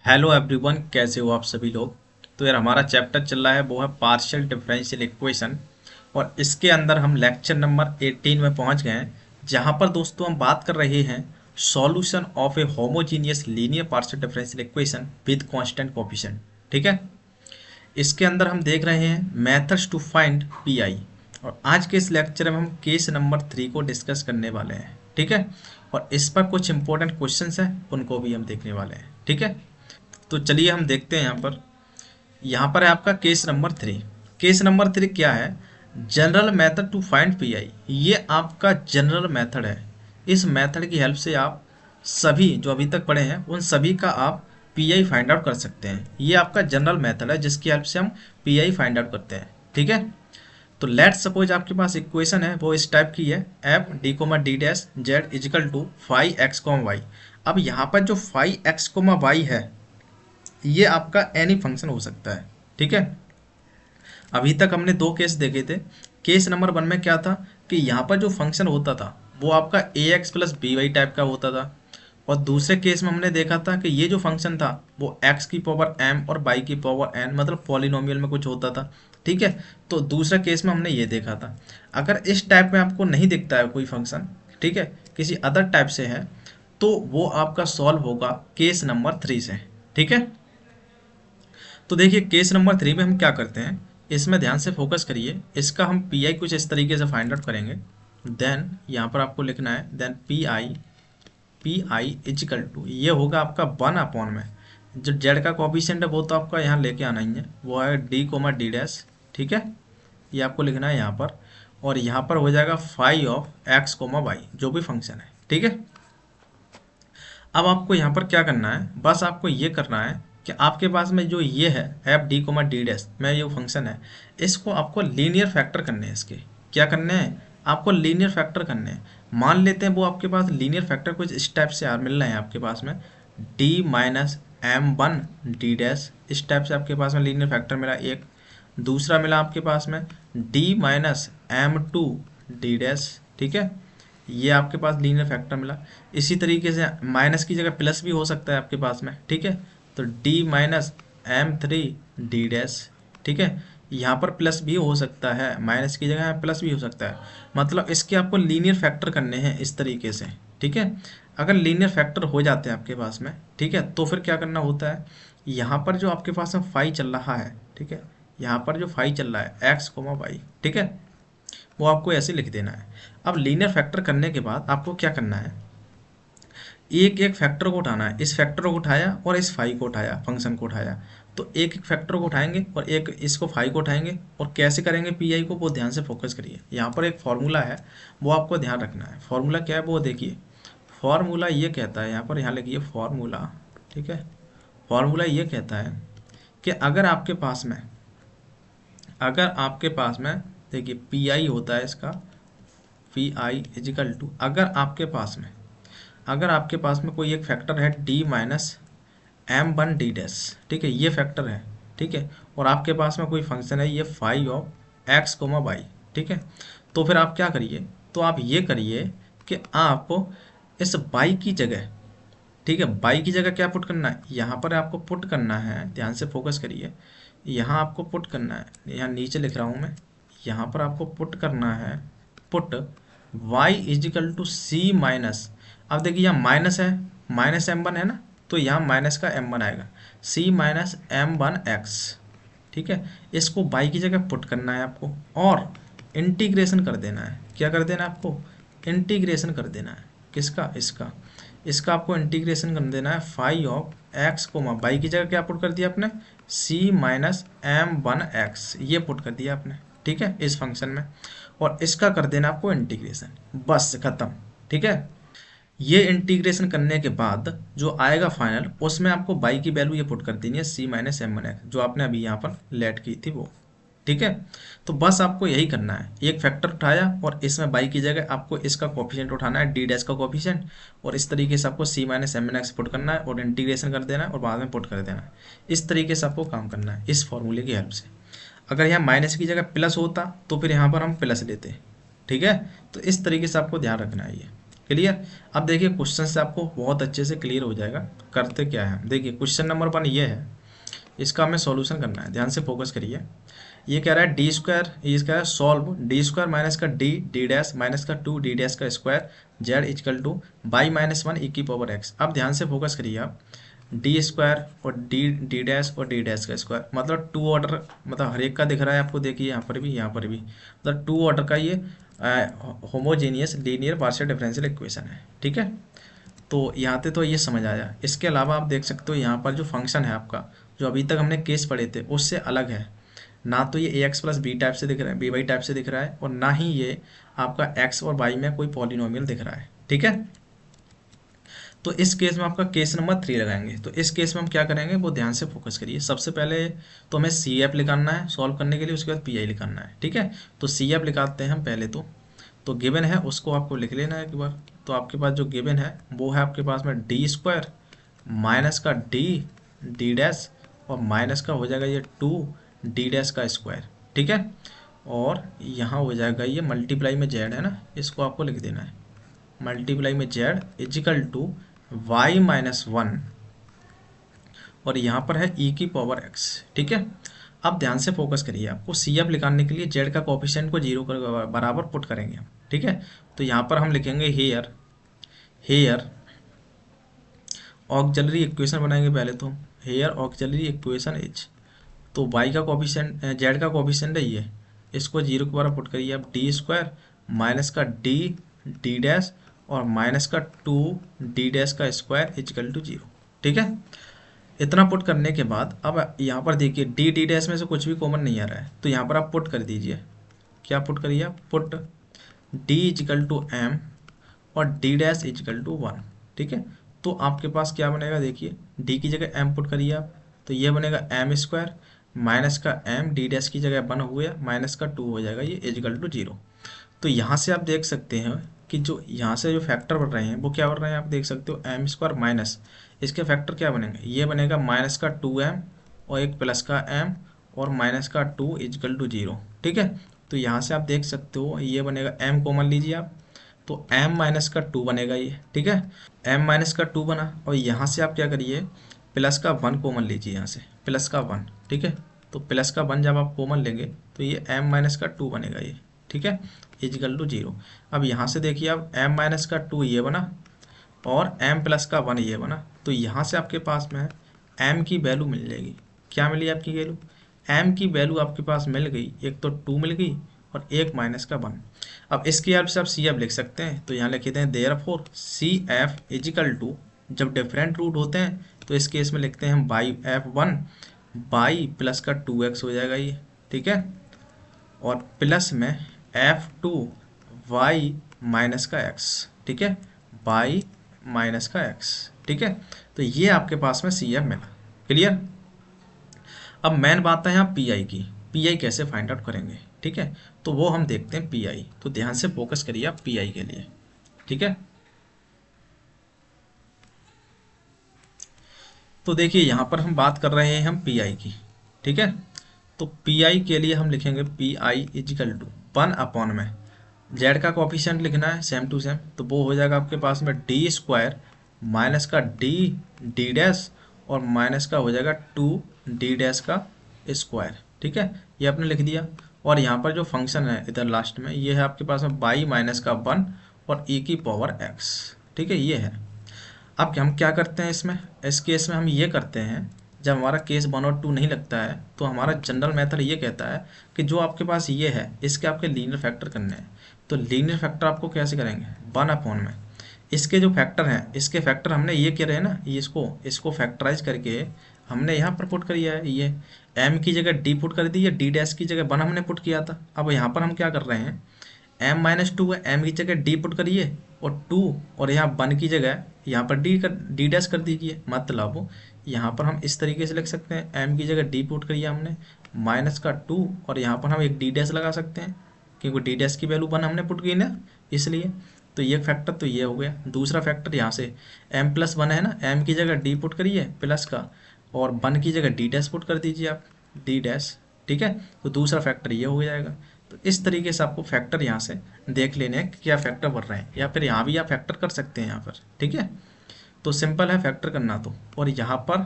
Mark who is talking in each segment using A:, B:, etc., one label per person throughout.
A: Hello everyone, कैसे हो आप सभी लोग। तो यार हमारा चैप्टर चल रहा है वो है पार्शियल डिफरेंशियल इक्वेशन। और इसके अंदर हम लेक्चर नंबर 18 में पहुंच गए हैं, जहां पर दोस्तों हम बात कर रहे हैं solution of a homogeneous linear partial differential equation with constant coefficient. ठीक है। इसके अंदर हम देख रहे हैं methods to find P I. और आज के इस लेक्चर में हम केस नंबर 3 को डिस्कस करने वाले हैं। ठीक है। और इस पर कुछ इंपॉर्टेंट क्वेश्चंस हैं, उनको भी हम देखने वाले हैं। ठीक है। तो चलिए हम देखते हैं यहाँ पर है आपका केस नंबर 3। केस नंबर 3 क्या है? General method to find P I. ये आपका जनरल मेथड है। इस मेथड की हेल्प से आप सभी जो अभी तक पढ़े हैं उन सभी का आप पी आई फाइंड आउट कर सकते हैं। ये आपका जनरल मेथड है जिसकी हेल्प से हम पी आई फाइंड आउट करते हैं। ठीक है। तो लेट सपोज आपके पास इक्वेशन है वो इस टाइप की है, F D comma D dash Z equal to five X comma Y. अब यहाँ पर जो फाइव एक्स कोमा वाई है ये आपका एनी फंक्शन हो सकता है। ठीक है। अभी तक हमने दो केस देखे थे। केस नंबर 1 में क्या था कि यहाँ पर जो फंक्शन होता था वो आपका A X plus B Y type का होता था। और दूसरे केस में हमने देखा था कि ये जो फंक्शन था वो एक्स की पावर एम और वाई की पावर एन मतलब पॉलिनोमियल में कुछ होता था। ठीक है। तो दूसरे केस में हमने ये देखा था। अगर इस टाइप में आपको नहीं दिखता है कोई फंक्शन, ठीक है, किसी अदर टाइप से है, तो वो आपका सॉल्व होगा केस नंबर 3 से। ठीक है। तो देखिए केस नंबर 3 में हम क्या करते हैं, इसमें ध्यान से फोकस करिए। इसका हम पी आई कुछ इस तरीके से फाइंड आउट करेंगे। देन यहाँ पर आपको लिखना है then P I equal to ये होगा आपका 1 अपॉन में जो जेड का कोफिशिएंट है वो तो आपका यहाँ लेके आना ही है, वो है डी कोमा डी डैश। ठीक है। ये आपको लिखना है यहाँ पर। और यहाँ पर हो जाएगा five of X comma Y जो भी फंक्शन है। ठीक है। अब आपको यहाँ पर क्या करना है, बस आपको ये करना है कि आपके पास में जो ये है F D comma D dash में ये फंक्शन है, इसको आपको लीनियर फैक्टर करने हैं। इसके क्या करने हैं, आपको लीनियर फैक्टर करने हैं। मान लेते हैं वो आपके पास लीनियर फैक्टर कुछ इस टाइप से यार मिल रहे हैं आपके पास में D minus M one D dash. इस टाइप से आपके पास में लीनियर फैक्टर मिला एक। दूसरा मिला आपके पास में D minus M two D dash. ठीक है। ये आपके पास लीनियर फैक्टर मिला। इसी तरीके से माइनस की जगह प्लस भी हो सकता है आपके पास में। ठीक है। तो D minus M three D dash. ठीक है। यहाँ पर प्लस भी हो सकता है, माइनस की जगह प्लस भी हो सकता है। मतलब इसके आपको लीनियर फैक्टर करने हैं इस तरीके से। ठीक है। अगर लीनियर फैक्टर हो जाते हैं आपके पास में, ठीक है, तो फिर क्या करना होता है, यहाँ पर जो आपके पास में फाई चल रहा है, ठीक है, यहाँ पर जो फाई चल रहा है एक्स कोमा वाई, ठीक है, वो आपको ऐसे लिख देना है। अब लीनियर फैक्टर करने के बाद आपको क्या करना है, एक एक फैक्टर को उठाना है। इस फैक्टर को उठाया और इस फाई को उठाया, फंक्शन को उठाया, तो एक एक फैक्टर को उठाएंगे और एक इसको फाई को उठाएंगे। और कैसे करेंगे पी आई को, वो ध्यान से फोकस करिए। यहाँ पर एक फॉर्मूला है वो आपको ध्यान रखना है। फॉर्मूला क्या है वो देखिए। फॉर्मूला ये कहता है, यहाँ पर यहाँ लिखिए फॉर्मूला। ठीक है। फॉर्मूला ये कहता है कि अगर आपके पास में देखिए पी आई होता है इसका, पी आई इजिकल टू अगर आपके पास में कोई एक फैक्टर है D minus M one D dash. ठीक है। ये फैक्टर है। ठीक है। और आपके पास में कोई फंक्शन है ये five of X comma Y. ठीक है। तो फिर आप क्या करिए, तो आप ये करिए कि आप इस वाई की जगह, ठीक है, वाई की जगह क्या पुट करना है, यहाँ पर आपको पुट करना है, ध्यान से फोकस करिए। यहाँ आपको पुट करना है, यहाँ नीचे लिख रहा हूँ मैं, यहाँ पर आपको पुट करना है, put y equal to C minus. अब देखिए यहाँ माइनस है, माइनस एम वन है ना, तो यहाँ माइनस का एम वन आएगा, सी माइनस एम वन एक्स। ठीक है। इसको y की जगह पुट करना है आपको और इंटीग्रेशन कर देना है। क्या कर देना है आपको, इंटीग्रेशन कर देना है। किसका, इसका, इसका आपको इंटीग्रेशन कर देना है five of X comma Y की जगह क्या पुट कर दिया आपने, C minus M one X, ये पुट कर दिया आपने। ठीक है। इस फंक्शन में, और इसका कर देना आपको इंटीग्रेशन, बस खत्म। ठीक है। ये इंटीग्रेशन करने के बाद जो आएगा फाइनल, उसमें आपको बाई की वैल्यू ये पुट कर देनी है सी माइनस एम वन एक्स, जो आपने अभी यहाँ पर लेट की थी वो। ठीक है। तो बस आपको यही करना है, एक फैक्टर उठाया और इसमें बाई की जगह आपको इसका कोफिशिएंट उठाना है डी डैश का कोफिशिएंट, और इस तरीके से आपको C minus M N X put करना है और इंटीग्रेशन कर देना है और बाद में पुट कर देना है। इस तरीके से आपको काम करना है इस फॉर्मूले की हेल्प से। अगर यहाँ माइनस की जगह प्लस होता तो फिर यहाँ पर हम प्लस लेते। ठीक है। तो इस तरीके से आपको ध्यान रखना है ये। क्लियर। अब देखिए क्वेश्चन से आपको बहुत अच्छे से क्लियर हो जाएगा करते क्या है। देखिए क्वेश्चन नंबर 1 ये है, इसका हमें सॉल्यूशन करना है, ध्यान से फोकस करिए। ये कह रहा है डी स्क्वायर, ये कह रहा है सॉल्व डी स्क्वायर माइनस का डी डी डैश माइनस का 2 डी डैश का square Z equal two by minus 1 ई की पावर एक्स। अब ध्यान से फोकस करिए आप, डी स्क्वायर और डी डी डैश और डी डैश का स्क्वायर मतलब 2 ऑर्डर, मतलब हर एक का दिख रहा है आपको, देखिए यहाँ पर भी यहाँ पर भी, मतलब 2 ऑर्डर का ये homogeneous linear partial differential equation है। ठीक है, तो यहाँ पे तो ये समझ आया। इसके अलावा आप देख सकते हो यहाँ पर जो फंक्शन है आपका, जो अभी तक हमने केस पढ़े थे उससे अलग है। ना तो ये ए एक्स प्लस बी टाइप से दिख रहा है, बी वाई टाइप से दिख रहा है, और ना ही ये आपका एक्स और वाई में कोई पॉलिनोमियल दिख रहा है। ठीक है, तो इस केस में आपका केस नंबर 3 लगाएंगे। तो इस केस में हम क्या करेंगे वो ध्यान से फोकस करिए। सबसे पहले तो हमें सी एफ निकालना है सॉल्व करने के लिए, उसके बाद पी आई निकालना है। ठीक है, तो सी एफ निकालते हैं हम पहले। तो गिवन है उसको आपको लिख लेना है एक बार। तो आपके पास जो गिवन है वो है आपके पास में डी स्क्वायर माइनस का डी डी डैश और माइनस का हो जाएगा ये 2 डी डैश का स्क्वायर। ठीक है, और यहाँ हो जाएगा ये मल्टीप्लाई में जेड है ना, इसको आपको लिख देना है मल्टीप्लाई में Z equal to Y minus 1 और यहाँ पर है ई की पावर एक्स। ठीक है, अब ध्यान से फोकस करिए, आपको सी एफ निकालने के लिए जेड का कोफिशिएंट को 0 कर बराबर पुट करेंगे हम। ठीक है, तो यहाँ पर हम लिखेंगे हेयर हेयर ऑक्सिलरी इक्वेशन बनाएंगे पहले तो। हेयर ऑक्सिलरी इक्वेशन इज, तो वाई का कोफिशिएंट जेड का कोफिशिएंट है ये, इसको 0 के बराबर पुट करिए आप। डी स्क्वायर माइनस का डी डी डैश और माइनस का 2 डी डैश का स्क्वायर इजिकल टू 0। ठीक है, इतना पुट करने के बाद अब यहाँ पर देखिए डी डी डैश में से कुछ भी कॉमन नहीं आ रहा है, तो यहाँ पर आप पुट कर दीजिए। क्या पुट करिए आप, put D equal to M और डी डैश इजिकल टू 1। ठीक है, तो आपके पास क्या बनेगा, देखिए डी की जगह एम पुट करिए आप, तो ये बनेगा एम स्क्वायर माइनस का एम डी डैश की जगह 1 हुआ माइनस का 2 हो जाएगा ये इजिकल टू 0। तो यहाँ से आप देख सकते हैं कि जो यहाँ से जो फैक्टर बन रहे हैं वो क्या बन रहे हैं, आप देख सकते हो एम स्क्वायर माइनस इसके फैक्टर क्या बनेंगे, ये बनेगा माइनस का 2m और एक प्लस का m और माइनस का 2 इजिकल टू 0। ठीक है, तो यहाँ से आप देख सकते हो ये बनेगा m कॉमन लीजिए आप, तो m माइनस का 2 बनेगा ये। ठीक है, m माइनस का 2 बना और यहाँ से आप क्या करिए प्लस का 1 कॉमन लीजिए, यहाँ से प्लस का 1। ठीक है, तो प्लस का 1 जब आप कॉमन लेंगे तो ये m माइनस का 2 बनेगा ये। ठीक है, इजिकल टू 0। अब यहाँ से देखिए आप m माइनस का 2 ये बना और m प्लस का 1 ये बना, तो यहाँ से आपके पास में m की वैल्यू मिल जाएगी। क्या मिली आपकी वैल्यू, m की वैल्यू आपके पास मिल गई, एक तो 2 मिल गई और एक माइनस का 1। अब इसकी हेल्प से आप सी एफ लिख सकते हैं, तो यहाँ लिखते हैं therefore C F equal to, जब डिफरेंट रूट होते हैं तो इस केस में लिखते हैं हम बाई f1 बाई प्लस का 2x हो जाएगा ये। ठीक है, और प्लस में f2 y माइनस का x। ठीक है, बाई माइनस का x। ठीक है, तो ये आपके पास में सी एफ मिला। क्लियर। अब मेन बात है यहाँ पी आई की, पी आई कैसे फाइंड आउट करेंगे। ठीक है, तो वो हम देखते हैं पी आई। तो ध्यान से फोकस करिए आप पी आई के लिए। ठीक है, तो देखिए यहाँ पर हम बात कर रहे हैं हम पी आई की। ठीक है, तो पी आई के लिए हम लिखेंगे P I equal to 1 upon में जेड का कोफिशिएंट लिखना है सेम टू सेम, तो वो हो जाएगा आपके पास में डी स्क्वायर माइनस का डी डी डैश और माइनस का हो जाएगा 2 डी डैश का स्क्वायर। ठीक है, ये आपने लिख दिया। और यहाँ पर जो फंक्शन है इधर लास्ट में ये है आपके पास में बाई माइनस का 1 और ई की पावर एक्स। ठीक है, ये है। अब हम क्या करते हैं इसमें, इस केस में हम ये करते हैं, जब हमारा केस 1 और 2 नहीं लगता है तो हमारा जनरल मेथड ये कहता है कि जो आपके पास ये है इसके आपके लीनियर फैक्टर करने हैं। तो लीनियर फैक्टर आपको कैसे करेंगे, 1 अपॉन में इसके जो फैक्टर हैं, इसके फैक्टर हमने ये करे हैं ना, ये इसको फैक्टराइज करके हमने यहाँ पर पुट करिया है। ये m की जगह d पुट कर दी है, d डैश की जगह 1 हमने पुट किया था। अब यहाँ पर हम क्या कर रहे हैं, m माइनस 2 है, m की जगह d पुट करिए और 2 और यहाँ 1 की जगह यहाँ पर d डैश कर दीजिए। मतलब यहाँ पर हम इस तरीके से लिख सकते हैं, m की जगह d पुट करिए हमने माइनस का 2 और यहाँ पर हम एक d डैश लगा सकते हैं क्योंकि d डैश की वैल्यू 1 हमने पुट की ना, इसलिए। तो ये फैक्टर तो ये हो गया। दूसरा फैक्टर यहाँ से m प्लस 1 है ना, m की जगह d पुट करिए प्लस का और 1 की जगह d डैश पुट कर दीजिए आप, d डैश। ठीक है, तो दूसरा फैक्टर ये हो जाएगा। तो इस तरीके से आपको फैक्टर यहाँ से देख लेने हैं कि क्या फैक्टर बढ़ रहे हैं, या फिर यहाँ भी आप फैक्टर कर सकते हैं यहाँ पर, ठीक है। तो सिंपल है फैक्टर करना तो, और यहाँ पर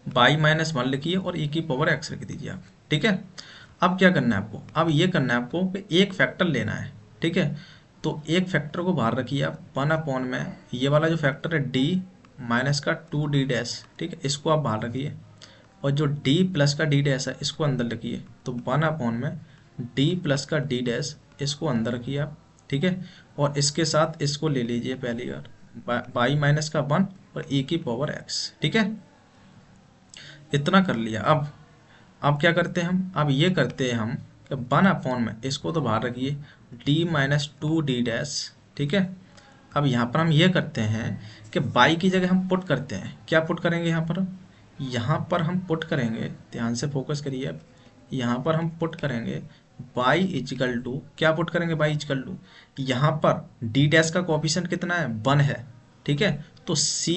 A: y-1 लिखिए और e की पावर x लिख दीजिए आप, ठीक है। अब क्या करना है आपको, अब ये करना है आपको कि एक फैक्टर लेना है, ठीक है। तो एक फैक्टर को बाहर रखिए आप, 1 में ये वाला जो फैक्टर है d माइनस का 2d डैश, ठीक है, इसको आप बाहर रखिए, और जो d प्लस का d डैश है इसको अंदर रखिए। तो 1 में d प्लस का d डैश इसको अंदर रखिए आप, ठीक है। और इसके साथ इसको ले लीजिए पहली बार y-1 और e की पावर x, ठीक है। इतना कर लिया। अब क्या करते हैं हम, अब ये करते हैं हम कि 1 में इसको तो बाहर रखिए, d-2d डैश, ठीक है। अब यहाँ पर हम ये करते हैं कि बाई की जगह हम पुट करते हैं, क्या पुट करेंगे यहाँ पर हम पुट करेंगे, ध्यान से फोकस करिए। अब यहाँ पर हम पुट करेंगे बाई इजिकल टू, क्या पुट करेंगे, बाई इजिकल टू, यहाँ पर डी डैश का कोफिशिएंट कितना है, 1 है, ठीक है। तो c,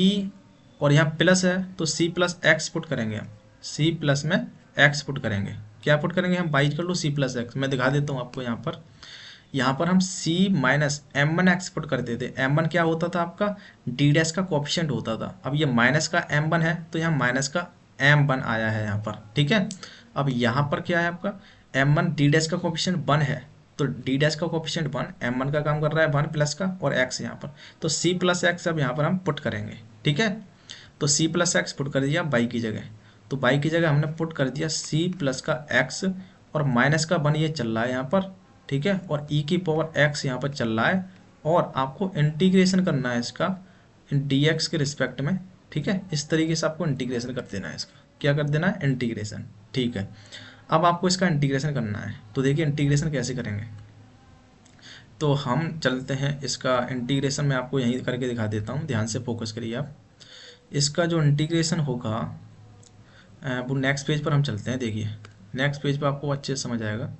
A: और यहाँ प्लस है तो c प्लस एक्स पुट करेंगे हम, c प्लस में x पुट करेंगे, क्या पुट करेंगे हम, y equal to c plus X. मैं दिखा देता हूँ आपको, यहाँ पर हम c minus m1 x put करते थे। m1 क्या होता था आपका, d डैश का कोफिशिएंट होता था। अब ये माइनस का m1 है तो यहाँ माइनस का m1 आया है यहाँ पर, ठीक है। अब यहाँ पर क्या है आपका, m1 d डैश का कोफिशिएंट 1 है, तो d डैश का कोफिशिएंट 1, m1 का काम कर रहा है 1 प्लस का, और x यहाँ पर, तो c प्लस एक्स अब यहाँ पर हम पुट करेंगे, ठीक है। तो c प्लस एक्स पुट कर दिया बाई की जगह, तो बाई की जगह हमने पुट कर दिया c प्लस का x, और माइनस का 1 ये चल रहा है यहाँ पर, ठीक है, और e की पावर x यहाँ पर चल रहा है, और आपको इंटीग्रेशन करना है इसका dx के रिस्पेक्ट में, ठीक है। इस तरीके से आपको इंटीग्रेशन कर देना है इसका, क्या कर देना है, इंटीग्रेशन, ठीक है। अब आपको इसका इंटीग्रेशन करना है, तो देखिए इंटीग्रेशन कैसे करेंगे। तो हम चलते हैं इसका इंटीग्रेशन, मैं आपको यहीं करके दिखा देता हूँ, ध्यान से फोकस करिए आप। इसका जो इंटीग्रेशन होगा वो नेक्स्ट पेज पर हम चलते हैं, देखिए नेक्स्ट पेज पर आपको अच्छे से समझ आएगा।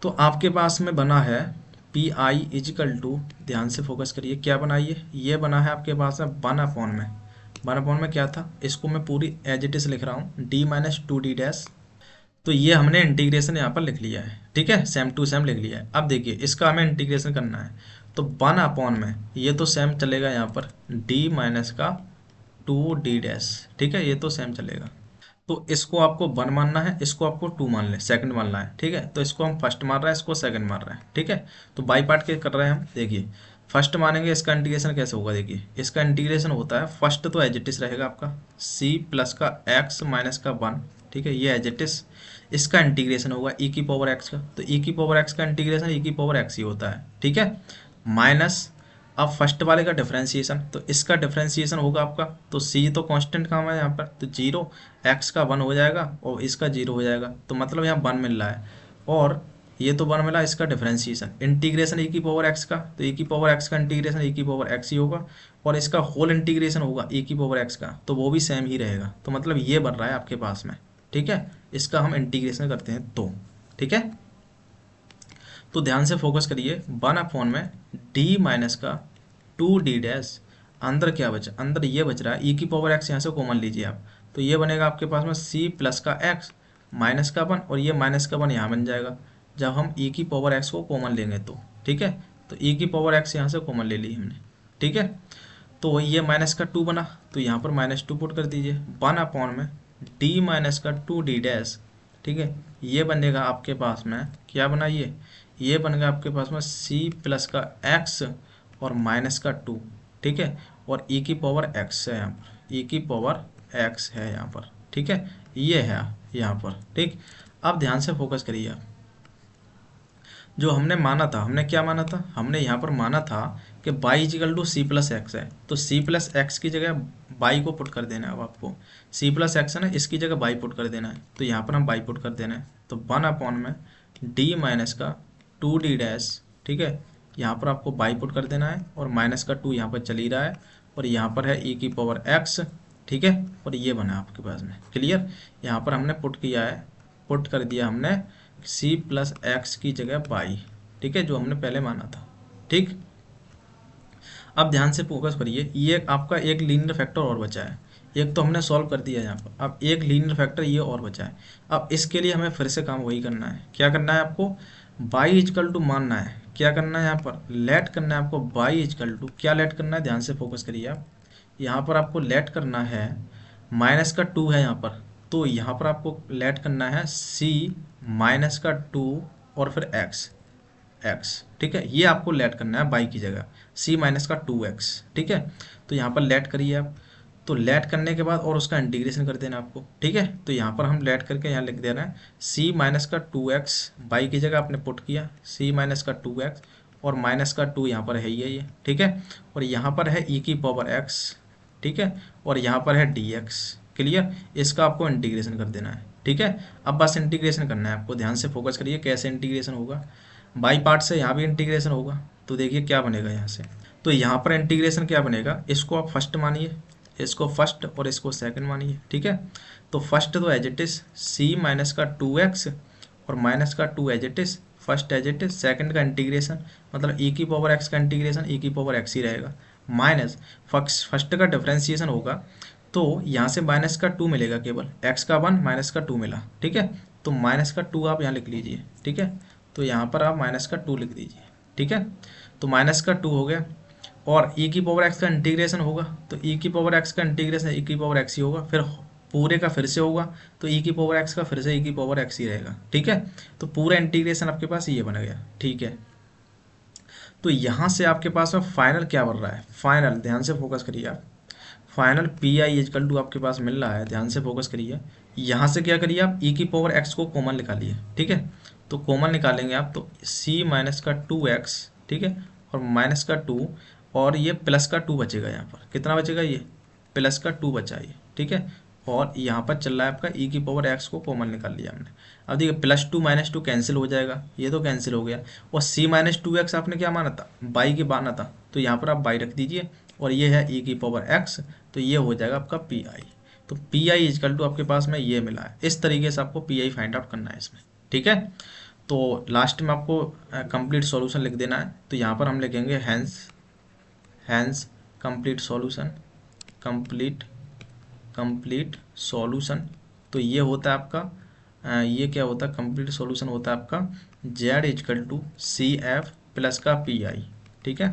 A: तो आपके पास में बना है पी आई इजिकल टू, ध्यान से फोकस करिए, क्या बनाइए, ये बना है आपके पास है 1 में क्या था, इसको मैं पूरी एज इट इज लिख रहा हूँ, d-2d डैश। तो ये हमने इंटीग्रेशन यहाँ पर लिख लिया है, ठीक है, सेम टू सेम लिख लिया है। अब देखिए इसका हमें इंटीग्रेशन करना है, तो 1 में ये तो सेम चलेगा यहाँ पर d-2d डैश, ठीक है, ये तो सेम चलेगा। तो इसको आपको 1 मानना है, इसको आपको 2 मान ले, सेकंड मानना है, ठीक है। तो इसको हम फर्स्ट मान रहे हैं, इसको सेकंड मान रहे हैं, ठीक है। तो बाई पार्ट के कर रहे हैं हम, देखिए फर्स्ट मानेंगे, इसका इंटीग्रेशन कैसे होगा, देखिए इसका इंटीग्रेशन होता है, फर्स्ट तो एज इट इज रहेगा आपका c प्लस का x माइनस का 1, ठीक है, ये एज इट इज। इसका इंटीग्रेशन होगा e की पावर x का, तो e की पावर x का इंटीग्रेशन e की पावर x ही होता है, ठीक है, माइनस अब फर्स्ट वाले का डिफरेंशिएशन, तो इसका डिफरेंशिएशन होगा आपका, तो c तो कांस्टेंट काम है यहाँ पर, तो 0, x का 1 हो जाएगा और इसका 0 हो जाएगा, तो मतलब यहाँ 1 मिल रहा है, और ये तो 1 मिला, इसका डिफरेंशिएशन, इंटीग्रेशन e की पावर x का, तो e की पावर x का इंटीग्रेशन e की पावर x ही होगा, और इसका होल इंटीग्रेशन होगा e की पावर x का, तो वो भी सेम ही रहेगा, तो मतलब ये बन रहा है आपके पास में, ठीक है। इसका हम इंटीग्रेशन करते हैं तो, ठीक है। तो ध्यान से फोकस करिए, 1 में d माइनस का 2d डैश, अंदर क्या बचा, अंदर ये बच रहा है, e की पावर x यहाँ से कॉमन लीजिए आप, तो ये बनेगा आपके पास में c प्लस का x माइनस का 1, और ये माइनस का 1 यहाँ बन जाएगा जब हम e की पावर x को कॉमन लेंगे तो, ठीक है। तो e की पावर x यहाँ से कॉमन ले ली हमने, ठीक है। तो ये माइनस का 2 बना, तो यहाँ पर -2 पुट कर दीजिए, 1 में d माइनस का 2d डैश, ठीक है, ये बनेगा आपके पास में, क्या बना ये बन गया आपके पास में c प्लस का x और माइनस का 2, ठीक है, और e की पावर x है यहाँ पर, e की पावर x है यहाँ पर, ठीक है, ये है यहाँ पर, ठीक। अब ध्यान से फोकस करिए आप, जो हमने माना था, हमने क्या माना था, हमने यहाँ पर माना था कि y equal to c plus X है, तो c प्लस एक्स की जगह बाई को पुट कर देना है। अब आपको c प्लस एक्स है ना, इसकी जगह बाई पुट कर देना है, तो यहाँ पर हम बाई पुट कर देना है, तो 1 में d माइनस का 2d डैश, ठीक है, यहाँ पर आपको बाई पुट कर देना है, और माइनस का 2 यहाँ पर चल ही रहा है, और यहाँ पर है e की पावर x, ठीक है, और ये बना आपके पास में, क्लियर। यहाँ पर हमने पुट किया है, पुट कर दिया हमने c प्लस एक्स की जगह बाई, ठीक है, जो हमने पहले माना था, ठीक। अब ध्यान से फोकस करिए, ये आपका एक लीनियर फैक्टर और बचा है, एक तो हमने सॉल्व कर दिया यहाँ पर, अब एक लीनियर फैक्टर ये और बचा है। अब इसके लिए हमें फिर से काम वही करना है, क्या करना है आपको, बाई इजकल टू मानना है, क्या करना है यहाँ पर लेट करना है आपको, बाई इजकल टू क्या लेट करना है, ध्यान से फोकस करिए आप, यहाँ पर आपको लेट करना है -2 है यहाँ पर, तो यहाँ पर आपको लेट करना है c -2 और फिर x, ठीक है, ये आपको लेट करना है बाई की जगह c-2x, ठीक है। तो यहाँ पर लेट करिए आप, तो लेट करने के बाद और उसका इंटीग्रेशन कर देना आपको, ठीक है। तो यहाँ पर हम लेट करके यहाँ लिख देना है c-2x, बाई की जगह आपने पुट किया c-2x और -2 यहाँ पर है ये, ठीक है। और यहाँ पर है e⁻x, ठीक है, और यहाँ पर है dx, क्लियर। इसका आपको इंटीग्रेशन कर देना है, ठीक है। अब बस इंटीग्रेशन करना है आपको, ध्यान से फोकस करिए कैसे इंटीग्रेशन होगा, बाई पार्ट से यहाँ भी इंटीग्रेशन होगा, तो देखिए क्या बनेगा यहाँ से। तो यहाँ पर इंटीग्रेशन क्या बनेगा, इसको आप फर्स्ट मानिए, इसको फर्स्ट और इसको सेकंड मानिए, ठीक है। तो फर्स्ट तो एज इट इज c-2x और -2 as it is, first as it is, second का इंटीग्रेशन मतलब e⁻x का इंटीग्रेशन e⁻x ही रहेगा, माइनस फर्स्ट का डिफरेंशिएशन होगा, तो यहाँ से -2 मिलेगा, केवल x का 1 -2 मिला, ठीक है। तो -2 आप यहाँ लिख लीजिए, ठीक है। तो यहाँ पर आप -2 लिख दीजिए, ठीक है। तो -2 हो गया, और e⁻x का इंटीग्रेशन होगा, तो e⁻x का इंटीग्रेशन e⁻x ही होगा, फिर पूरे का फिर से होगा, तो e⁻x का फिर से e⁻x ही रहेगा, ठीक है। तो पूरा इंटीग्रेशन आपके पास ये बन गया, ठीक है। तो यहाँ से आपके पास में फाइनल क्या बन रहा है, फाइनल ध्यान से फोकस करिए आप, फाइनल pi=2 आपके पास मिल रहा है, ध्यान से फोकस करिए। यहाँ से क्या करिए आप e⁻x को कॉमन निकालिए, ठीक है। तो कॉमन निकालेंगे आप तो c-2x, ठीक है, और -2 और ये +2 बचेगा, यहाँ पर कितना बचेगा, ये +2 बचा ये, ठीक है। और यहाँ पर चल रहा है आपका e⁻x को कॉमन निकाल लिया हमने। अब देखिए +2 -2 कैंसिल हो जाएगा, ये तो कैंसिल हो गया, और c-2x आपने क्या माना था, बाई के माना था, तो यहाँ पर आप बाई रख दीजिए, और ये है e⁻x, तो ये हो जाएगा आपका pi। तो pi=2 आपके पास में ये मिला है, इस तरीके से आपको pi फाइंड आउट करना है इसमें, ठीक है। तो लास्ट में आपको कंप्लीट सॉल्यूशन लिख देना है, तो यहाँ पर हम लिखेंगे hence complete solution, complete solution. तो ये होता है आपका ये क्या होता है, कंप्लीट सॉल्यूशन होता है आपका z=cf प्लस का pi, ठीक है।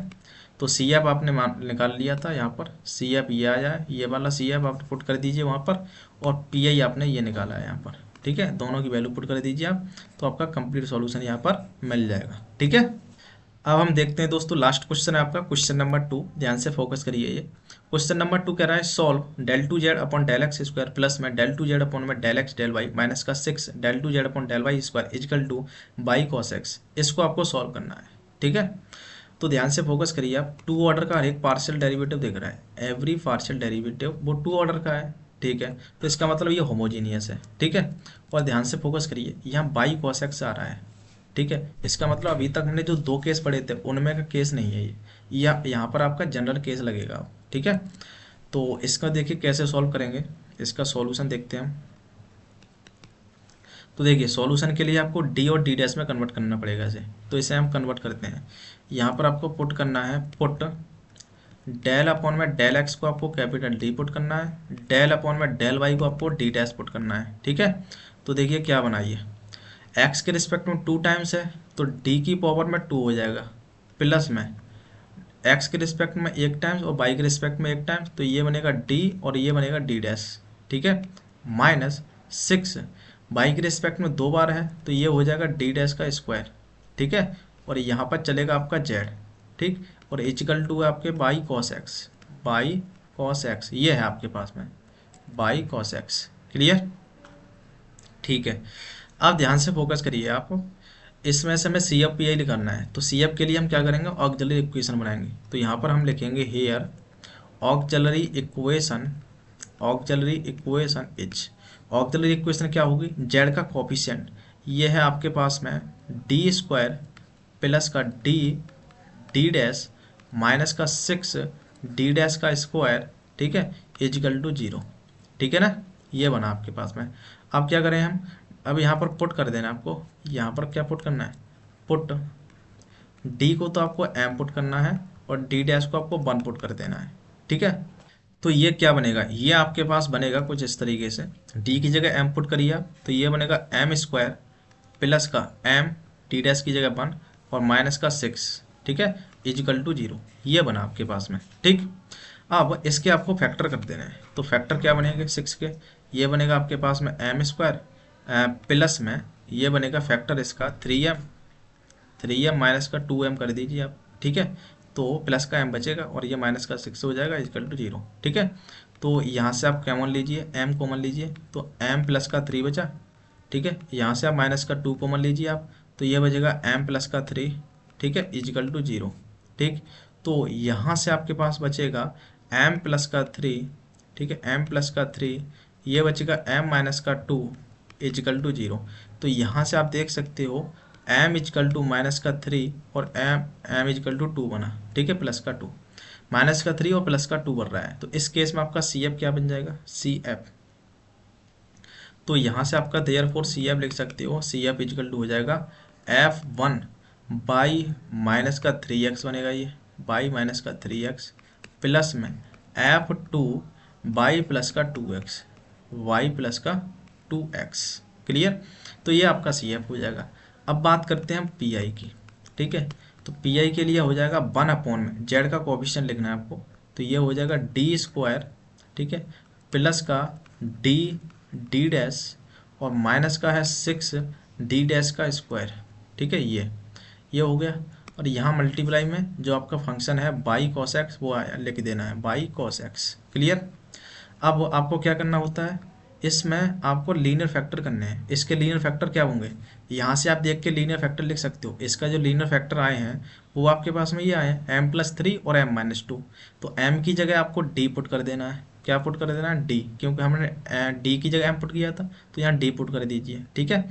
A: तो cf आपने निकाल लिया था, यहाँ पर cf ये आया है, ये वाला cf आप पुट कर दीजिए वहाँ पर, और pi आपने ये निकाला है यहाँ पर, ठीक है। दोनों की वैल्यू पुट कर दीजिए आप, तो आपका कंप्लीट सॉल्यूशन यहाँ पर मिल जाएगा, ठीक है। अब हम देखते हैं दोस्तों, लास्ट क्वेश्चन है आपका क्वेश्चन नंबर 2, ध्यान से फोकस करिए। ये क्वेश्चन नंबर 2 कह रहा है सॉल्व del2z/del x² प्लस में del2z/del y माइनस का 6 del2z/del y² equal to y cos x। इसको आपको सॉल्व करना है, ठीक है। तो ध्यान से फोकस करिए आप, 2 ऑर्डर का हर एक पार्शियल डेरिवेटिव दिख रहा है, एवरी पार्शियल डेरिवेटिव वो 2 ऑर्डर का है, ठीक है। तो इसका मतलब ये होमोजीनियस है, ठीक है। और ध्यान से फोकस करिए, यहाँ बाई cos x आ रहा है, ठीक है। इसका मतलब अभी तक हमने जो 2 केस पढ़े थे उनमें का केस नहीं है ये, या यहाँ पर आपका जनरल केस लगेगा, ठीक है। तो इसका देखिए कैसे सॉल्व करेंगे, इसका सॉल्यूशन देखते हैं हम। तो देखिए सॉल्यूशन के लिए आपको डी और डी डैश में कन्वर्ट करना पड़ेगा इसे, तो इसे हम कन्वर्ट करते हैं। यहाँ पर आपको पुट करना है, पुट del/del x को आपको कैपिटल D पुट करना है, del/del y को आपको D डैश पुट करना है, ठीक है। तो देखिए क्या बनाइए, x के रिस्पेक्ट में 2 टाइम्स है, तो d की पावर में 2 हो जाएगा, प्लस में x के रिस्पेक्ट में 1 टाइम्स और y के रिस्पेक्ट में 1 टाइम्स, तो ये बनेगा d और ये बनेगा d डैश, ठीक है, माइनस 6 y के रिस्पेक्ट में 2 बार है, तो ये हो जाएगा d डैश का स्क्वायर, ठीक है। और यहाँ पर चलेगा आपका z, ठीक, और इक्वल टू है आपके बाई cos x, ये है आपके पास में बाई cos x, क्लियर, ठीक है। अब ध्यान से फोकस करिए आप, इसमें से हमें CF PI निकालना है, तो CF के लिए हम क्या करेंगे, ऑक्सिलरी इक्वेशन बनाएंगे। तो यहाँ पर हम लिखेंगे here auxiliary equation is, auxiliary equation क्या होगी, z का कोफिशिएंट ये है आपके पास में d² प्लस का d डैश माइनस का 6 d डैश का स्क्वायर, ठीक है, इजकल टू 0, ठीक है ना, ये बना आपके पास में। अब क्या करें हम, अब यहाँ पर पुट कर देना आपको, यहाँ पर क्या पुट करना है, पुट d को तो आपको m पुट करना है, और डी डैश को आपको 1 पुट कर देना है। ठीक है, तो ये क्या बनेगा, ये आपके पास बनेगा कुछ इस तरीके से, डी की जगह एम पुट करिए आप, तो ये बनेगा एम स्क्वायर प्लस का एम डी डैश की जगह 1 और माइनस का 6, ठीक है, इजिकल टू 0। ये बना आपके पास में। ठीक, अब इसके आपको फैक्टर कर देना है, तो फैक्टर क्या बनेगा 6 के, ये बनेगा आपके पास में एम स्क्वायर प्लस में ये बनेगा फैक्टर इसका 3m माइनस का 2m कर दीजिए आप। ठीक है, तो प्लस का m बचेगा और ये माइनस का 6 हो जाएगा इक्वल टू 0। ठीक है, तो यहाँ से आप कॉमन लीजिए, m कॉमन लीजिए, तो m प्लस का 3 बचा। ठीक है, यहाँ से आप माइनस का 2 कॉमन लीजिए आप, तो ये बचेगा m प्लस का 3, ठीक है, इजिकल टू 0। ठीक, तो यहाँ से आपके पास बचेगा m प्लस का 3, ठीक है, m प्लस का 3, ये बचेगा m माइनस का 2 इजिकल टू 0। तो यहाँ से आप देख सकते हो m इजिकल टू माइनस का 3 और m इजिकल टू 2 बना। ठीक है, प्लस का 2, माइनस का 3 और प्लस का 2 बन रहा है, तो इस केस में आपका सी एफ क्या बन जाएगा, सी एफ। तो यहाँ से आपका देयरफॉर सी एफ लिख सकते हो, सी एफ इजिकल टू हो जाएगा f1 बाई माइनस का 3x बनेगा, ये बाई माइनस का 3x प्लस में f2 बाई प्लस का 2x y प्लस का 2x। क्लियर, तो ये आपका सी एफ हो जाएगा। अब बात करते हैं हम पी आई की। ठीक है, तो पी आई के लिए हो जाएगा 1 अपॉन में जेड का कोएफिशिएंट लिखना है आपको, तो ये हो जाएगा डी स्क्वायर, ठीक है, प्लस का डी डैश और माइनस का है 6 डी डैश का स्क्वायर। ठीक है, ये हो गया, और यहाँ मल्टीप्लाई में जो आपका फंक्शन है बाई कॉस एक्स वो लिख देना है, बाई कॉस एक्स। क्लियर, अब आपको क्या करना होता है, इसमें आपको लीनियर फैक्टर करने हैं। इसके लीनियर फैक्टर क्या होंगे, यहाँ से आप देख के लीनियर फैक्टर लिख सकते हो। इसका जो लीनियर फैक्टर आए हैं वो आपके पास में ये आए हैं m+3 और m-2। तो m की जगह आपको d पुट कर देना है। क्या पुट कर देना है, d, क्योंकि हमने d की जगह m पुट किया था, तो यहाँ d पुट कर दीजिए। ठीक है,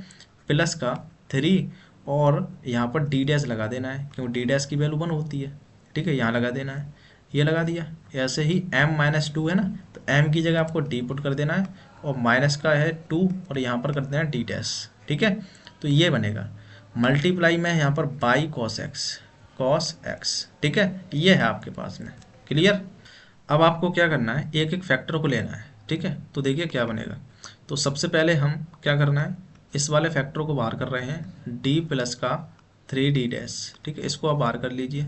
A: प्लस का 3 और यहाँ पर d डैश लगा देना है, क्योंकि d डैश की वैल्यू 1 होती है। ठीक है, यहाँ लगा देना है, ये लगा दिया। ऐसे ही m-2 है ना, तो m की जगह आपको d पुट कर देना है और माइनस का है 2 और यहाँ पर कर देना है d डैश। ठीक है, तो ये बनेगा मल्टीप्लाई में यहाँ पर बाई कॉस एक्स। ठीक है, ये है आपके पास में। क्लियर, अब आपको क्या करना है, एक एक फैक्टर को लेना है। ठीक है, तो देखिए क्या बनेगा, तो सबसे पहले हम क्या करना है, इस वाले फैक्टर को बाहर कर रहे हैं, d प्लस का 3d डैश। ठीक है, इसको आप बाहर कर लीजिए,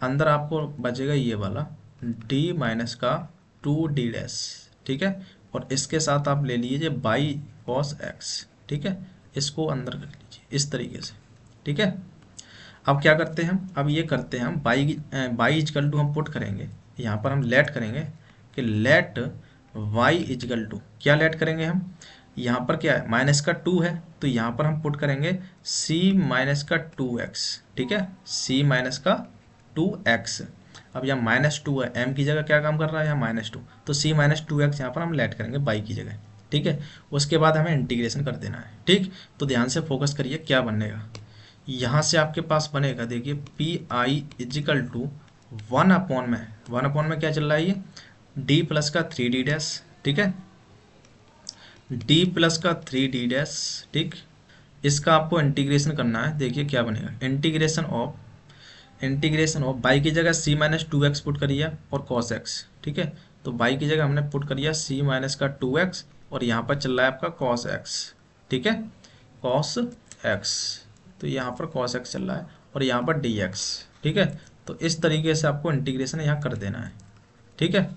A: अंदर आपको बचेगा ये वाला d माइनस का 2d डैश। ठीक है, और इसके साथ आप ले लीजिए बाई कॉस एक्स। ठीक है, इसको अंदर कर लीजिए इस तरीके से। ठीक है, अब क्या करते हैं हम, अब ये करते हैं हम बाई इजकल टू हम पुट करेंगे, यहाँ पर हम लेट करेंगे कि लेट वाई इजकल टू, क्या लेट करेंगे हम, यहाँ पर क्या है माइनस का 2 है, तो यहाँ पर हम पुट करेंगे c माइनस का 2x। ठीक है, c माइनस का 2x। अब यहाँ -2 है, m की जगह क्या काम कर रहा है, यहाँ -2, तो c माइनस 2x यहाँ पर हम लेट करेंगे बाई की जगह। ठीक है, उसके बाद हमें इंटीग्रेशन कर देना है। ठीक, तो ध्यान से फोकस करिए क्या बनेगा, यहाँ से आपके पास बनेगा, देखिए P I equal to 1 upon में क्या चल रहा है, ये d प्लस का 3d डैश। ठीक है, d प्लस का 3d डैश। ठीक, इसका आपको इंटीग्रेशन करना है। देखिए क्या बनेगा, इंटीग्रेशन ऑफ बाई की जगह c माइनस 2x पुट करिए और cos x। ठीक है, तो बाई की जगह हमने पुट करिए c माइनस का 2x और यहाँ पर चल रहा है आपका cos x। ठीक है, cos x, तो यहाँ पर cos x चल रहा है और यहाँ पर dx। ठीक है, तो इस तरीके से आपको इंटीग्रेशन यहाँ कर देना है। ठीक है,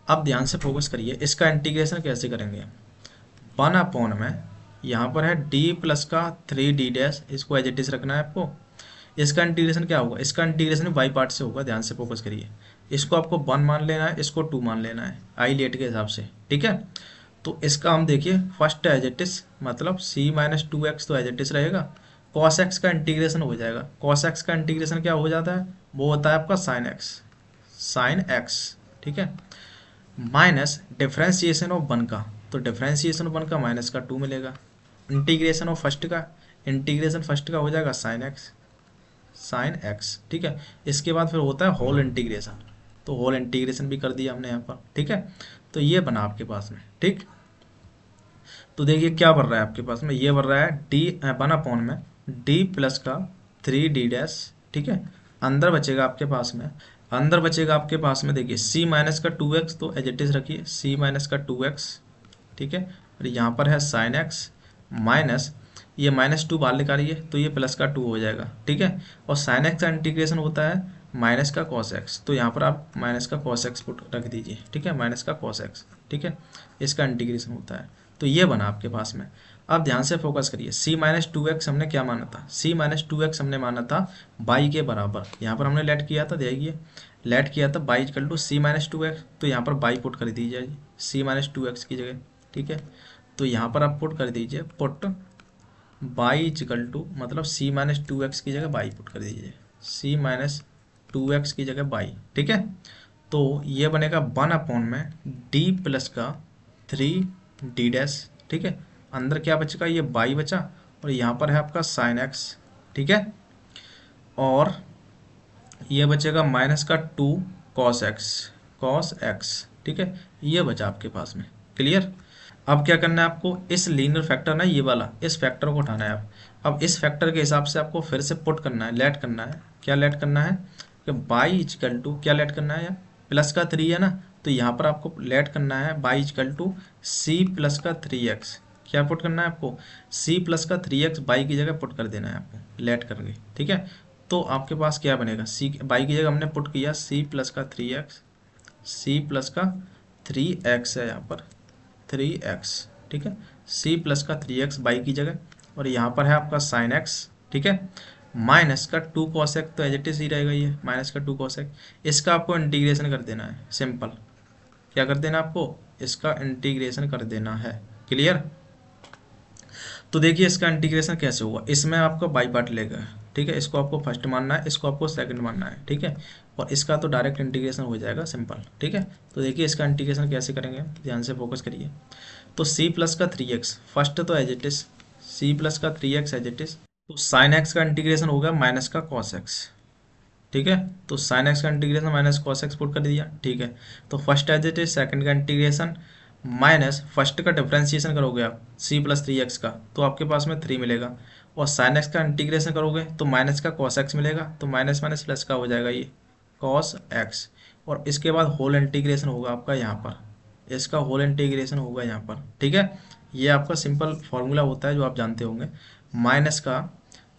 A: अब ध्यान से फोकस करिए, इसका इंटीग्रेशन कैसे करेंगे, 1 अपॉन में यहाँ पर है d प्लस का 3d डैश, इसको एज इट इज रखना है आपको। इसका इंटीग्रेशन क्या होगा, इसका इंटीग्रेशन बाई पार्ट से होगा, ध्यान से फोकस करिए। इसको आपको 1 मान लेना है, इसको 2 मान लेना है आई लेट के हिसाब से। ठीक है, तो इसका हम देखिए फर्स्ट एज इट इज, मतलब c माइनस 2x तो एज इट इज रहेगा, cos x का इंटीग्रेशन हो जाएगा। cos x का इंटीग्रेशन क्या हो जाता है, वो होता है आपका sin x। ठीक है, माइनस डिफ्रेंशिएशन ऑफ 1 का, तो डिफ्रेंशिएशन ऑफ 1 का माइनस का 2 मिलेगा। इंटीग्रेशन ऑफ फर्स्ट का हो जाएगा sin x। ठीक है, इसके बाद फिर होता है होल इंटीग्रेशन, तो होल इंटीग्रेशन भी कर दिया हमने यहाँ पर। ठीक है, तो ये बना आपके पास में। ठीक, तो देखिए क्या बन रहा है आपके पास में, ये बन रहा है d 1 अपॉन में d प्लस का 3d डैश। ठीक है, अंदर बचेगा आपके पास में अंदर बचेगा आपके पास में, देखिए सी माइनस का 2x, तो एज इट इज रखिए सी माइनस का 2x, ठीक है। और यहाँ पर है साइन एक्स माइनस, ये -2 बाहर निकालिए तो ये +2 हो जाएगा, ठीक है। और साइन एक्स का इंटीग्रेशन होता है माइनस का कॉस एक्स, तो यहाँ पर आप माइनस का कॉस एक्स पुट रख दीजिए, ठीक है, माइनस का कॉस एक्स, ठीक है। इसका इंटीग्रेशन होता है, तो ये बना आपके पास में। अब ध्यान से फोकस करिए, c-2x हमने क्या माना था, c-2x हमने माना था y के बराबर, यहाँ पर हमने लेट किया था, देखिए लेट किया था y इक्वल टू c-2x, तो यहाँ पर y पुट कर दीजिए c-2x की जगह, ठीक है। तो यहाँ पर आप पुट कर दीजिए, पुट y इक्वल टू मतलब c-2x की जगह y पुट कर दीजिए, c-2x की जगह y, ठीक है। तो ये बनेगा 1 में d प्लस का 3d डैश, ठीक है। अंदर क्या बचेगा, ये y बचा, और यहाँ पर है आपका साइन एक्स, ठीक है। और ये बचेगा माइनस का 2 कॉस एक्स, ठीक है। ये बचा आपके पास में, क्लियर। अब क्या करना है आपको, इस लीनियर फैक्टर ना, ये वाला इस फैक्टर को उठाना है आप। अब इस फैक्टर के हिसाब से आपको फिर से पुट करना है, लेट करना है। क्या लेट करना है कि बाई इजकल टू, क्या लेट करना है, प्लस का 3 है ना, तो यहाँ पर आपको लेट करना है y equal to C plus का 3x। क्या पुट करना है आपको, सी प्लस का 3x बाई की जगह पुट कर देना है आपको लेट करके, ठीक है। तो आपके पास क्या बनेगा, सी बाई की जगह हमने पुट किया सी प्लस का 3x, सी प्लस का 3x है यहाँ पर 3x, ठीक है। c प्लस का 3x बाई की जगह, और यहाँ पर है आपका साइन x, ठीक है। माइनस का 2 cos x, तो एज इट इज ही रहेगा ये माइनस का 2 cos x। इसका आपको इंटीग्रेशन कर देना है, सिंपल। क्या कर देना आपको, इसका इंटीग्रेशन कर देना है, क्लियर। तो देखिए इसका इंटीग्रेशन कैसे हुआ, इसमें आपको बाई पार्ट लेगा, ठीक है। इसको आपको फर्स्ट मानना है, इसको आपको सेकंड मानना है, ठीक है। और इसका तो डायरेक्ट इंटीग्रेशन हो जाएगा सिंपल, ठीक है। तो देखिए इसका इंटीग्रेशन कैसे करेंगे, ध्यान से फोकस करिए। तो c प्लस का 3x फर्स्ट तो as it is, c plus का 3x एज इट इज, तो साइन एक्स का इंटीग्रेशन होगा माइनस का कॉस एक्स, ठीक है। तो साइन एक्स का integration minus cos X put कर दिया, ठीक है। तो first as it is, second का इंटीग्रेशन माइनस फर्स्ट का डिफरेंशिएशन करोगे आप c प्लस 3x का, तो आपके पास में 3 मिलेगा। और साइन एक्स का इंटीग्रेशन करोगे तो माइनस का कॉस एक्स मिलेगा, तो माइनस माइनस प्लस का हो जाएगा ये कॉस एक्स। और इसके बाद होल इंटीग्रेशन होगा आपका यहाँ पर, इसका होल इंटीग्रेशन होगा यहाँ पर, ठीक है। ये आपका सिंपल फॉर्मूला होता है जो आप जानते होंगे। माइनस का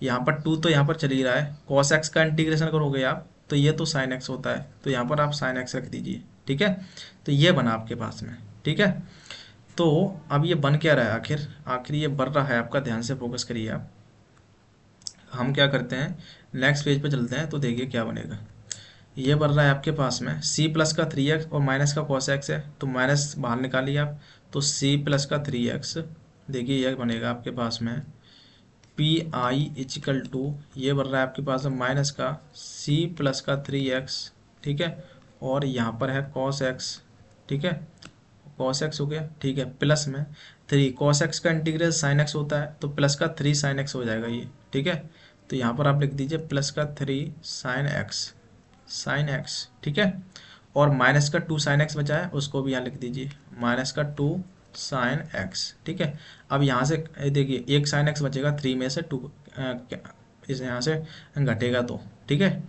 A: यहाँ पर 2 तो यहाँ पर चल ही रहा है, कॉस एक्स का इंटीग्रेशन करोगे आप तो ये तो साइन एक्स होता है, तो यहाँ पर आप साइन एक्स रख दीजिए, ठीक है। तो ये बना आपके पास में, ठीक है। तो अब ये बन क्या रहा है, आखिर आखिर ये बन रहा है आपका, ध्यान से फोकस करिए आप। हम क्या करते हैं, नेक्स्ट पेज पे चलते हैं, तो देखिए क्या बनेगा। ये बन रहा है आपके पास में c प्लस का 3x और माइनस का cos x है, तो माइनस बाहर निकालिए आप, तो c प्लस का 3x, देखिए यह बनेगा आपके पास में पी आई इजिकल टू, ये बन रहा है आपके पास में माइनस का c प्लस का 3x, ठीक है। और यहाँ पर है cos x, ठीक है, cos x हो गया, ठीक है, प्लस में 3 cos x का इंटीग्रल sin x होता है, तो प्लस का 3 sin x हो जाएगा ये, ठीक है। तो यहाँ पर आप लिख दीजिए प्लस का 3 sin x, ठीक है। और माइनस का 2 sin x बचा है, उसको भी यहाँ लिख दीजिए माइनस का 2 sin x, ठीक है। अब यहाँ से देखिए एक sin x बचेगा 3 में से 2 इस यहाँ से घटेगा, तो ठीक है,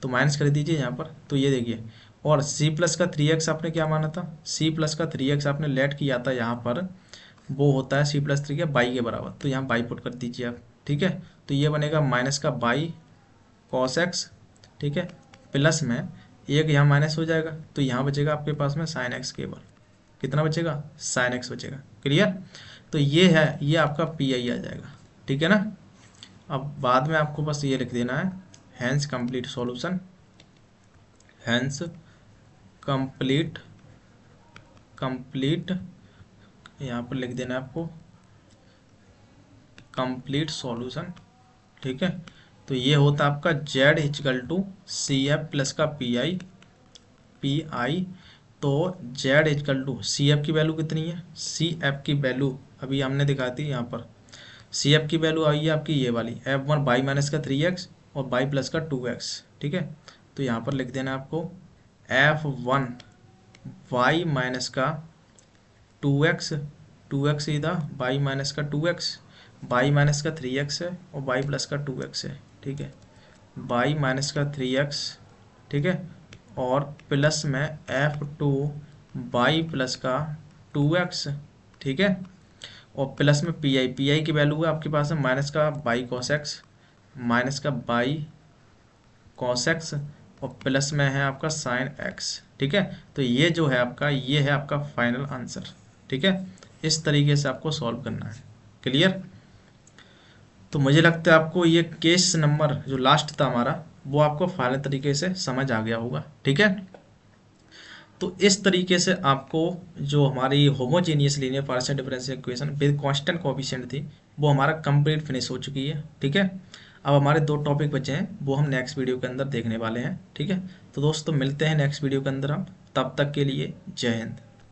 A: तो माइनस कर दीजिए यहाँ पर। तो ये देखिए, और c प्लस का 3x आपने क्या माना था, c प्लस का 3x आपने लेट किया था यहाँ पर, वो होता है c प्लस 3 के बाई के बराबर, तो यहाँ बाई पुट कर दीजिए आप, ठीक है। तो ये बनेगा माइनस का बाई cos x, ठीक है, प्लस में एक यहाँ माइनस हो जाएगा, तो यहाँ बचेगा आपके पास में साइन एक्स केवल, कितना बचेगा, साइन एक्स बचेगा, क्लियर। तो ये है, ये आपका पी आई आ जाएगा, ठीक है ना। अब बाद में आपको बस ये लिख देना है hence complete solution, hence complete complete यहाँ पर लिख देना है आपको कंप्लीट सॉल्यूशन, ठीक है। तो ये होता है आपका z equal to C F plus का पी आई। तो z equal to C F की वैल्यू कितनी है, सी एफ की वैल्यू अभी हमने दिखा दी यहाँ पर, सी एफ की वैल्यू आई है आपकी ये वाली f1 बाई माइनस का 3x और बाई प्लस का 2x, ठीक है। तो यहाँ पर लिख देना आपको f1 बाई माइनस का 2x सीधा बाई माइनस का 2x, बाई माइनस का 3x है और बाई प्लस का 2x है, ठीक है, बाई माइनस का 3x, ठीक है, और प्लस में F2 वाई प्लस का 2x, ठीक है। और प्लस में पी आई की वैल्यू है आपके पास है माइनस का बाई कॉस एक्स, माइनस का बाई कॉस एक्स, और प्लस में है आपका साइन एक्स, ठीक है। तो ये जो है आपका, ये है आपका फाइनल आंसर, ठीक है। इस तरीके से आपको सॉल्व करना है। क्लियर? तो मुझे लगता है आपको ये केस नंबर जो लास्ट था हमारा, वो आपको फाइनल तरीके से समझ आ गया होगा, ठीक है। तो इस तरीके से आपको जो हमारी homogeneous linear partial differential equation with constant coefficient थी, वो हमारा कंप्लीट फिनिश हो चुकी है, ठीक है। अब हमारे 2 टॉपिक बचे हैं, वो हम नेक्स्ट वीडियो के अंदर देखने वाले हैं, ठीक है। तो दोस्तों मिलते हैं नेक्स्ट वीडियो के अंदर हम, तब तक के लिए जय हिंद।